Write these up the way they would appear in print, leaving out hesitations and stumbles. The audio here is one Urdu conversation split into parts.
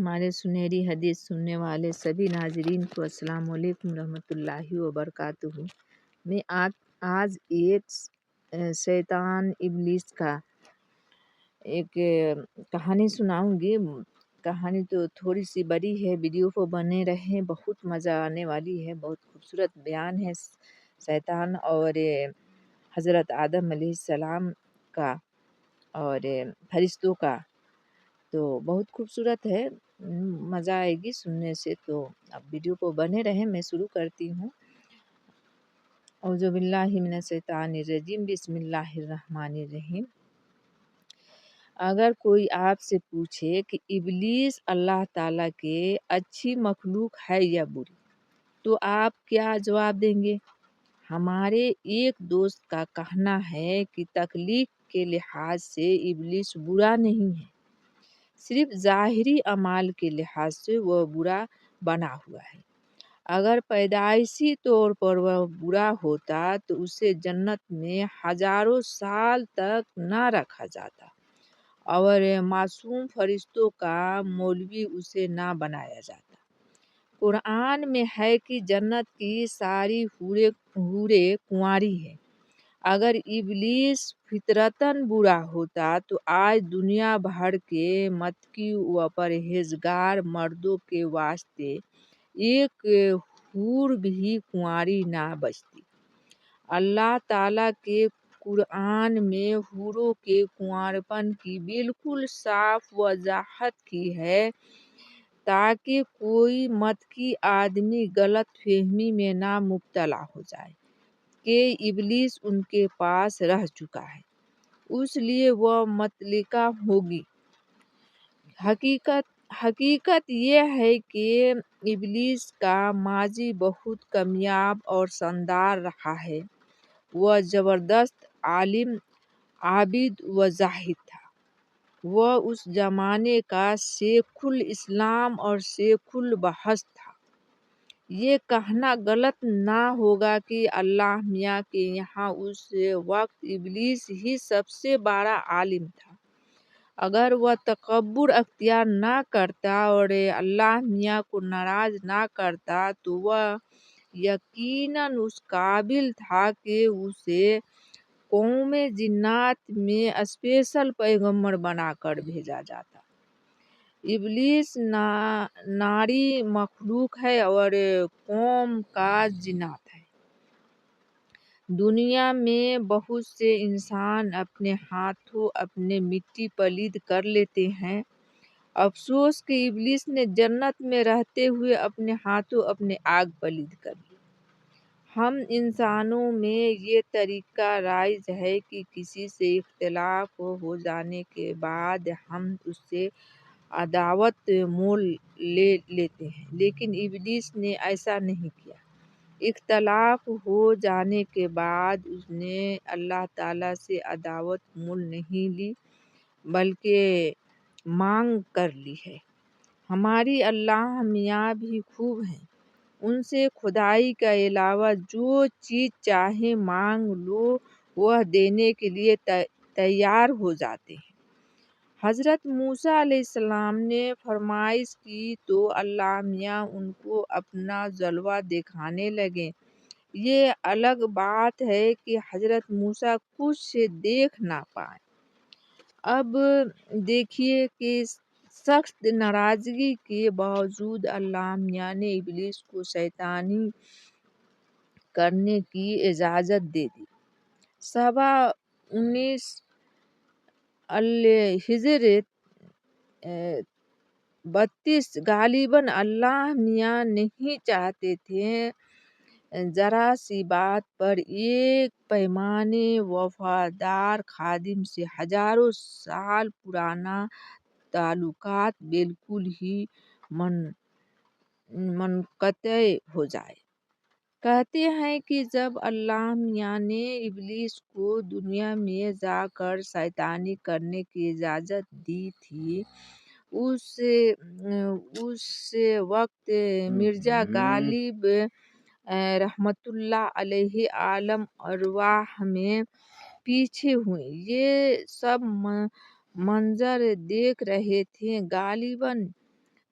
ہمارے سنہری حدیث سننے والے سبھی ناظرین کو السلام علیکم رحمۃ اللہ وبرکاتہ۔ میں آج ایک شیطان ابلیس کا ایک کہانی سناؤں گی۔ کہانی تو تھوڑی سی بڑی ہے، ویڈیو کو بنے رہیں، بہت مزہ آنے والی ہے۔ بہت خوبصورت بیان ہے شیطان اور حضرت آدم علیہ السلام کا اور فرشتوں کا، تو بہت خوبصورت ہے، مزہ آئے گی سننے سے۔ تو اب ویڈیو کو بنے رہیں، میں شروع کرتی ہوں۔ اعوذ باللہ من الشیطان الرجیم، بسم اللہ الرحمن الرحیم۔ اگر کوئی آپ سے پوچھے کہ ابلیس اللہ تعالیٰ کے اچھی مخلوق ہے یا بری، تو آپ کیا جواب دیں گے؟ ہمارے ایک دوست کا کہنا ہے کہ تخلیق کے لحاظ سے ابلیس برا نہیں ہے، صرف ظاہری اعمال کے لحاظ سے وہ برا بنا ہوا ہے۔ اگر پیدائشی طور پر وہ برا ہوتا تو اسے جنت میں ہزاروں سال تک نہ رکھا جاتا اور معصوم فرشتوں کا مولوی اسے نہ بنایا جاتا۔ قرآن میں ہے کہ جنت کی ساری حوریں کنواری ہیں۔ اگر ابلیس فطرتاً برا ہوتا تو آج دنیا بھر کے متقی و پرہیزگار مردوں کے واسطے ایک حور بھی کنواری نہ بچتی۔ اللہ تعالیٰ کے قرآن میں حوروں کے کنوارپن کی بالکل صاف وضاحت کی ہے، تاکہ کوئی متقی آدمی غلط فہمی میں نہ مبتلا ہو جائے کہ ابلیس ان کے پاس رہ چکا ہے، اس لیے وہ مطلقہ ہوگی۔ حقیقت یہ ہے کہ ابلیس کا ماضی بہت کامیاب اور شاندار رہا ہے۔ وہ زبردست عالم، عابد و زاہد تھا۔ وہ اس زمانے کا شیخ الاسلام اور شیخ البحث تھا۔ یہ کہنا غلط نہ ہوگا کہ اللہ میاں کے یہاں اس وقت ابلیس ہی سب سے بڑا عالم تھا۔ اگر وہ تکبر اختیار نہ کرتا اور اللہ میاں کو ناراض نہ کرتا تو وہ یقیناً اس قابل تھا کہ اسے قوم جنات میں اسپیشل پیغمبر بنا کر بھیجا جاتا۔ ابلیس ناری مخلوق ہے اور قوم کا جنات ہے۔ دنیا میں بہت سے انسان اپنے ہاتھوں اپنے مٹی پلید کر لیتے ہیں۔ افسوس کہ ابلیس نے جنت میں رہتے ہوئے اپنے ہاتھوں اپنے آگ پلید کر لی۔ ہم انسانوں میں یہ طریقہ رائج ہے کہ کسی سے اختلاف ہو جانے کے بعد ہم اس سے عداوت مول لے لیتے ہیں، لیکن ابلیس نے ایسا نہیں کیا۔ اختلاف ہو جانے کے بعد اس نے اللہ تعالیٰ سے عداوت مول نہیں لی، بلکہ مانگ کر لی ہے۔ ہماری اللہ میاں بھی خوب ہیں، ان سے خدائی کے علاوہ جو چیز چاہے مانگ لو وہ دینے کے لیے تیار ہو جاتے ہیں۔ حضرت موسیٰ علیہ السلام نے فرمائش کی تو اللہ میاں ان کو اپنا جلوہ دکھانے لگے۔ یہ الگ بات ہے کہ حضرت موسیٰ کچھ دیکھ نہ پائے۔ اب دیکھیے کہ سخت ناراضگی کے باوجود اللہ میاں نے ابلیس کو شیطانی کرنے کی اجازت دے دی۔ صبا 19 الحجر 32۔ غالباً اللہ میاں نہیں چاہتے تھے ذرا سی بات پر ایک پیمانے وفادار خادم سے ہزاروں سال پرانا تعلقات بالکل ہی منقطع ہو جائے۔ کہتے ہیں کہ جب اللہ میاں نے ابلیس کو دنیا میں جا کر شیطانی کرنے کی اجازت دی تھی، اس وقت مرزا غالب رحمۃ اللہ علیہ عالم ارواح میں پیچھے ہوئے یہ سب منظر دیکھ رہے تھے۔ غالباً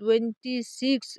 26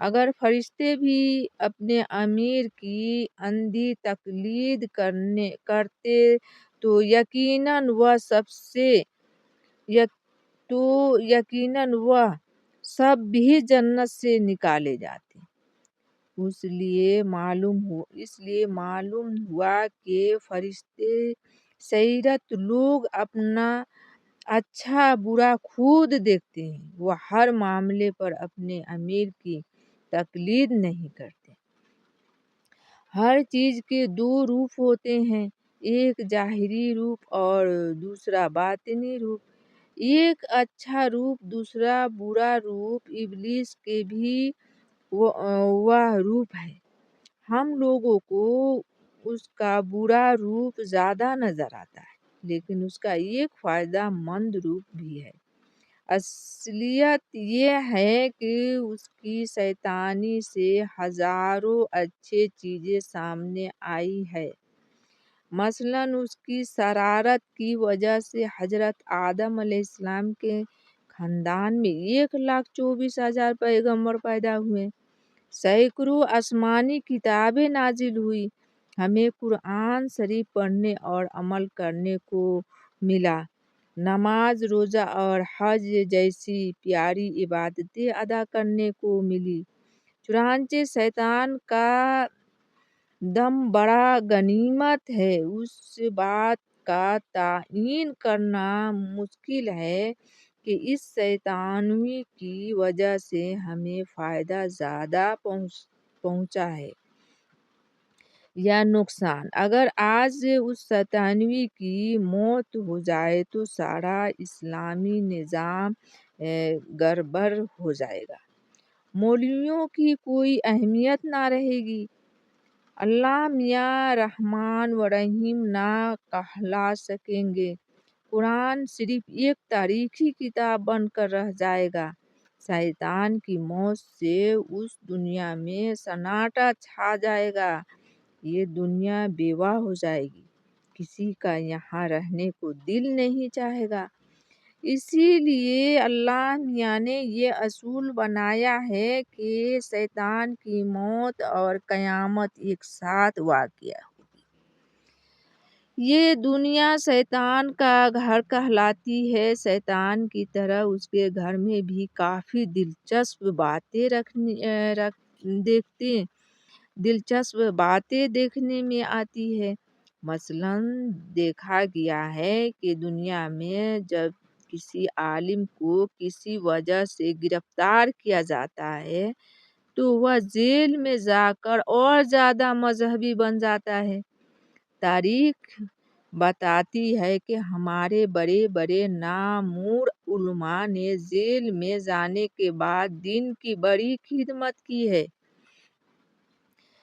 اگر فرشتے بھی اپنے امیر کی اندھی تقلید کرتے تو یقیناً وہ سب بھی جنت سے نکالے جاتے۔ اس لیے معلوم ہوا کہ فرشتے سیرت لوگ اپنا اچھا برا خود دیکھتے ہیں، وہ ہر معاملے پر اپنے امیر کی تقلید نہیں کرتے۔ ہر چیز کے دو روپ ہوتے ہیں، ایک ظاہری روپ اور دوسرا باطنی روپ، ایک اچھا روپ دوسرا برا روپ۔ ابلیس کے بھی وہ روپ ہے، ہم لوگوں کو اس کا برا روپ زیادہ نظر آتا ہے، لیکن اس کا ایک فائدہ مند روپ بھی ہے۔ اصلیت یہ ہے کہ اس کی شیطانی سے ہزاروں اچھی چیزیں سامنے آئی ہیں۔ مثلاً اس کی شرارت کی وجہ سے حضرت آدم علیہ السلام کے خاندان میں 1,24,000 پیغمبر پیدا ہوئے، سینکڑوں آسمانی کتابیں نازل ہوئی، ہمیں قرآن شریف پڑھنے اور عمل کرنے کو ملا، نماز روزہ اور حج جیسی پیاری عبادتیں ادا کرنے کو ملی۔ چنانچہ شیطان کا دم بڑا غنیمت ہے۔ اس بات کا تعین کرنا مشکل ہے کہ اس شیطانی کی وجہ سے ہمیں فائدہ زیادہ پہنچا ہے یا نقصان۔ اگر آج اس شیطانی کی موت ہو جائے تو سارا اسلامی نظام گڑبڑ ہو جائے گا، مولویوں کی کوئی اہمیت نہ رہے گی، اللہ میاں رحمان و رحیم نہ کہلا سکیں گے، قرآن صرف ایک تاریخی کتاب بن کر رہ جائے گا۔ شیطان کی موت سے اس دنیا میں سناٹا چھا جائے گا، یہ دنیا بیوہ ہو جائے گی، کسی کا یہاں رہنے کو دل نہیں چاہے گا۔ اسی لیے اللہ میاں نے یہ اصول بنایا ہے کہ شیطان کی موت اور قیامت ایک ساتھ واقع ہوگی۔ یہ دنیا شیطان کا گھر کہلاتی ہے، شیطان کی طرح اس کے گھر میں بھی کافی دلچسپ باتیں دیکھنے میں آتی ہیں۔ مثلاً دیکھا گیا ہے کہ دنیا میں جب کسی عالم کو کسی وجہ سے گرفتار کیا جاتا ہے تو وہ جیل میں جا کر اور زیادہ مذہبی بن جاتا ہے۔ تاریخ بتاتی ہے کہ ہمارے بڑے بڑے نامور علماء نے جیل میں جانے کے بعد دین کی بڑی خدمت کی ہے۔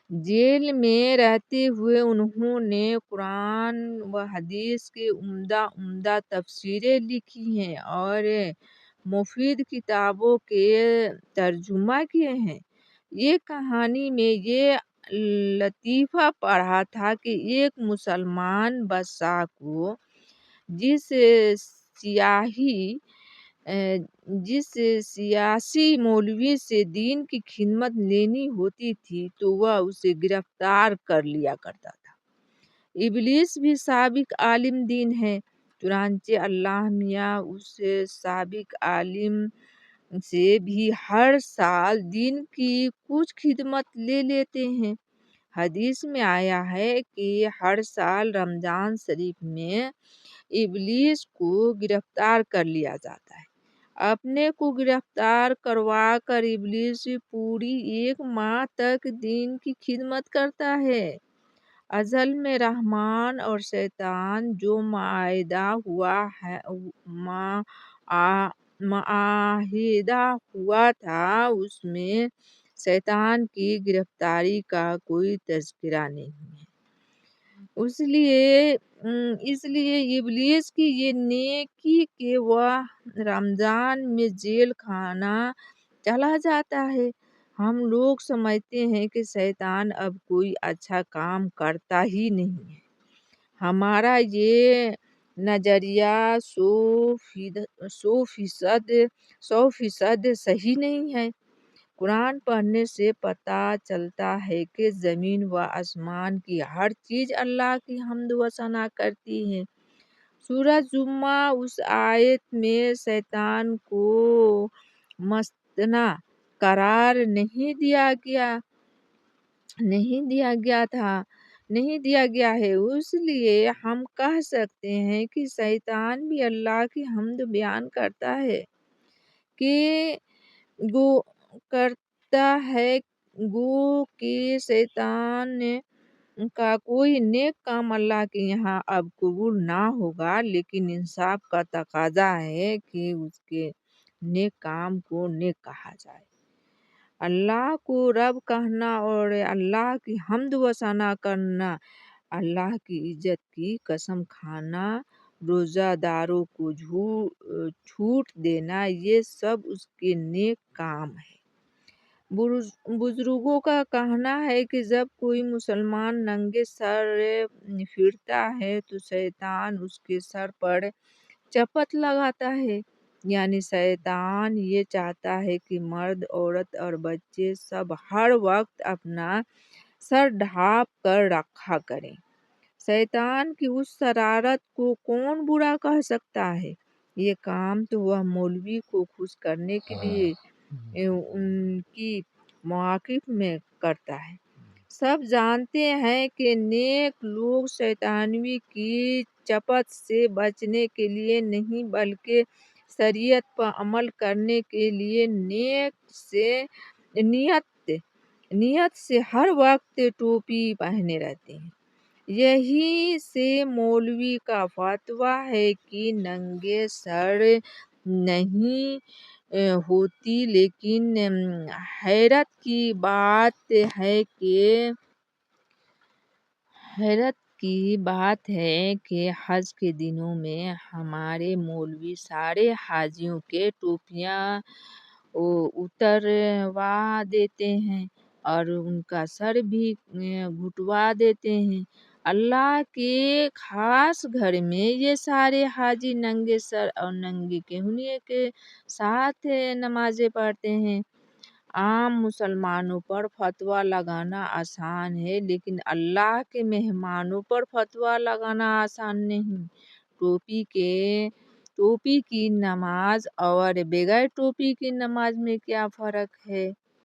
جیل میں رہتے ہوئے انہوں نے قرآن و حدیث کی عمدہ تفسیریں لکھی ہیں اور مفید کتابوں کے ترجمہ کیے ہیں۔ ایک کہانی میں یہ لطیفہ پڑھا تھا کہ ایک مسلمان بادشاہ کو جس سیاسی مولوی سے دین کی خدمت لینی ہوتی تھی تو وہ اسے گرفتار کر لیا کرتا تھا۔ ابلیس بھی سابق عالم دین ہے، چنانچہ اللہ میاں اس سابق عالم سے بھی ہر سال دین کی کچھ خدمت لے لیتے ہیں۔ حدیث میں آیا ہے کہ ہر سال رمضان شریف میں ابلیس کو گرفتار کر لیا جاتا ہے۔ اپنے کو گرفتار کروا کر ابلیس پوری 1 ماہ تک دین کی خدمت کرتا ہے۔ ازل میں رحمان اور شیطان جو معاہدہ ہوا تھا اس میں شیطان کی گرفتاری کا کوئی تذکرہ نہیں ہے۔ اس لیے ابلیس کی یہ نیکی کہ وہ رمضان میں جیل خانہ چلا جاتا ہے۔ ہم لوگ سمجھتے ہیں کہ شیطان اب کوئی اچھا کام کرتا ہی نہیں ہے۔ ہمارا یہ نظریہ 100% صحیح نہیں ہے۔ قرآن پڑھنے سے پتہ چلتا ہے کہ زمین و آسمان کی ہر چیز اللہ کی حمد و ثنا کرتی ہے۔ سورہ جمعہ اس آیت میں شیطان کو مستثنی قرار نہیں دیا گیا ہے، اس لیے ہم کہہ سکتے ہیں کہ شیطان بھی اللہ کی حمد بیان کرتا ہے گو کہ شیطان کا کوئی نیک کام اللہ کے یہاں اب قبول نہ ہوگا، لیکن انصاف کا تقاضا ہے کہ اس کے نیک کام کو نیک کہا جائے۔ اللہ کو رب کہنا اور اللہ کی حمد و ثنا کرنا، اللہ کی عزت کی قسم کھانا، روزہ داروں کو چھوٹ دینا، یہ سب اس کے نیک کام ہیں۔ بزرگوں کا کہنا ہے کہ جب کوئی مسلمان ننگے سر پھرتا ہے تو شیطان اس کے سر پر چپت لگاتا ہے، یعنی شیطان یہ چاہتا ہے کہ مرد، عورت اور بچے سب ہر وقت اپنا سر ڈھانپ کر رکھا کریں۔ شیطان کی اس شرارت کو کون برا کہہ سکتا ہے؟ یہ کام تو وہ مولوی کو خوش کرنے کے لیے ان کی مواقف میں کرتا ہے۔ سب جانتے ہیں کہ نیک لوگ شیطانوی کی چپت سے بچنے کے لیے نہیں بلکہ شریعت پر عمل کرنے کے لیے نیت سے ہر وقت ٹوپی پہنے رہتے ہیں۔ یہی سے مولوی کا فتویٰ ہے کہ ننگے سر نہیں ہوتی، لیکن حیرت کی بات ہے کہ حج کے دنوں میں ہمارے مولوی سارے حاجیوں کے ٹوپیاں اتروا دیتے ہیں اور ان کا سر بھی گھٹوا دیتے ہیں۔ اللہ کے خاص گھر میں یہ سارے حاجی ننگے سر اور ننگے کہنیے کے ساتھ نمازیں پڑھتے ہیں۔ عام مسلمانوں پر فتویٰ لگانا آسان ہے، لیکن اللہ کے مہمانوں پر فتویٰ لگانا آسان نہیں۔ ٹوپی کی نماز اور بغیر ٹوپی کی نماز میں کیا فرق ہے؟